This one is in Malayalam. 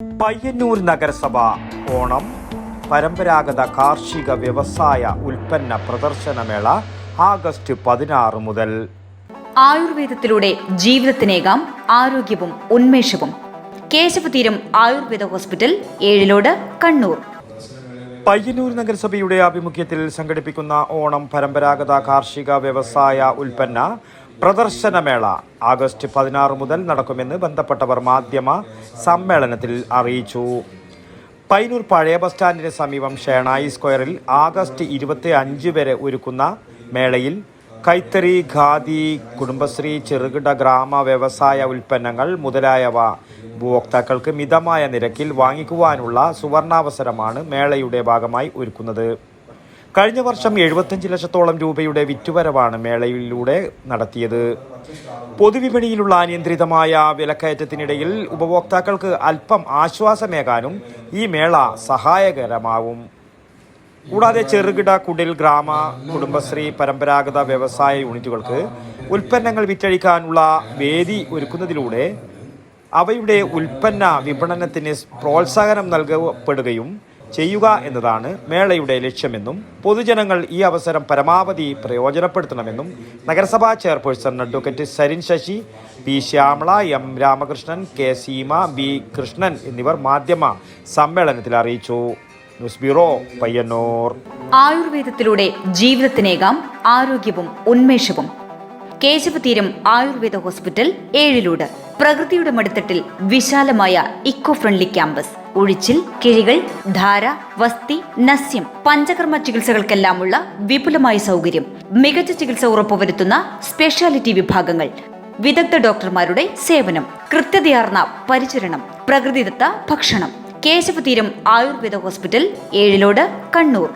പയ്യന്നൂർ നഗരസഭ ഓണം പരമ്പരാഗത കാർഷിക വ്യവസായ ഉൽപ്പന്ന പ്രദർശനമേള ആഗസ്റ്റ് 16 മുതൽ. ആയുർവേദത്തിലൂടെ ജീവിതത്തിനേകാം ആരോഗ്യവും ഉന്മേഷവും. കേശവതീരം ആയുർവേദ ഹോസ്പിറ്റൽ, ഏഴിലോട്, കണ്ണൂർ. പയ്യന്നൂർ നഗരസഭയുടെ ആഭിമുഖ്യത്തിൽ സംഘടിപ്പിക്കുന്ന ഓണം പരമ്പരാഗത കാർഷിക വ്യവസായ ഉൽപ്പന്ന പ്രദർശനമേള ആഗസ്റ്റ് 16 മുതൽ നടക്കുമെന്ന് ബന്ധപ്പെട്ടവർ മാധ്യമ സമ്മേളനത്തിൽ അറിയിച്ചു. പയ്യന്നൂർ പഴയ ബസ് സ്റ്റാൻഡിന് സമീപം ഷേണായി സ്ക്വയറിൽ ആഗസ്റ്റ് 25 വരെ ഒരുക്കുന്ന മേളയിൽ കൈത്തറി, ഖാദി, കുടുംബശ്രീ, ചെറുകിട ഗ്രാമ വ്യവസായ ഉൽപ്പന്നങ്ങൾ മുതലായവ ഉപഭോക്താക്കൾക്ക് മിതമായ നിരക്കിൽ വാങ്ങിക്കുവാനുള്ള സുവർണാവസരമാണ് മേളയുടെ ഭാഗമായി ഒരുക്കുന്നത്. കഴിഞ്ഞ വർഷം 75 ലക്ഷത്തോളം രൂപയുടെ വിറ്റുവരവാണ് മേളയിലൂടെ നടത്തിയത്. പൊതുവിപണിയിലുള്ള അനിയന്ത്രിതമായ വിലക്കയറ്റത്തിനിടയിൽ ഉപഭോക്താക്കൾക്ക് അല്പം ആശ്വാസമേകാനും ഈ മേള സഹായകരമാവും. കൂടാതെ ചെറുകിട, കുടിൽ, ഗ്രാമ, കുടുംബശ്രീ, പരമ്പരാഗത വ്യവസായ യൂണിറ്റുകൾക്ക് ഉൽപ്പന്നങ്ങൾ വിറ്റഴിക്കാനുള്ള വേദി ഒരുക്കുന്നതിലൂടെ അവയുടെ ഉൽപ്പന്ന വിപണനത്തിന് പ്രോത്സാഹനം നൽകപ്പെടുകയും ചെയ്യുക എന്നതാണ് മേളയുടെ ലക്ഷ്യമെന്നും പൊതുജനങ്ങൾ ഈ അവസരം പരമാവധി പ്രയോജനപ്പെടുത്തണമെന്നും നഗരസഭാ chairperson advocate Sarin Sasi, P Shyamala, M Ramakrishnan, K Seema, B Krishnan എന്നിവർ മാധ്യമ സമ്മേളനത്തിൽ അറിയിച്ചു. News bureau, Payyanur. ആയുർവേദത്തിലൂടെ ജീവിതത്തിനേകാം ആരോഗ്യവും ഉന്മേഷവും. കേശവതീരം ആയുർവേദ ഹോസ്പിറ്റൽ, ഏഴിലോട്. പ്രകൃതിയുടെ മടിത്തട്ടിൽ വിശാലമായ ഇക്കോ ഫ്രണ്ട്ലി ക്യാമ്പസ്. ഒഴിച്ചിൽ, കിഴികൾ, ധാര, വസ്തി, നസ്യം, പഞ്ചകർമ്മ ചികിത്സകൾക്കെല്ലാമുള്ള വിപുലമായ സൗകര്യം. മികച്ച ചികിത്സ ഉറപ്പുവരുത്തുന്ന സ്പെഷ്യാലിറ്റി വിഭാഗങ്ങൾ, വിദഗ്ധ ഡോക്ടർമാരുടെ സേവനം, കൃത്യതയാർന്ന പരിചരണം, പ്രകൃതിദത്ത ഭക്ഷണം. കേശവതീരം ആയുർവേദ ഹോസ്പിറ്റൽ, ഏഴിലോട്, കണ്ണൂർ.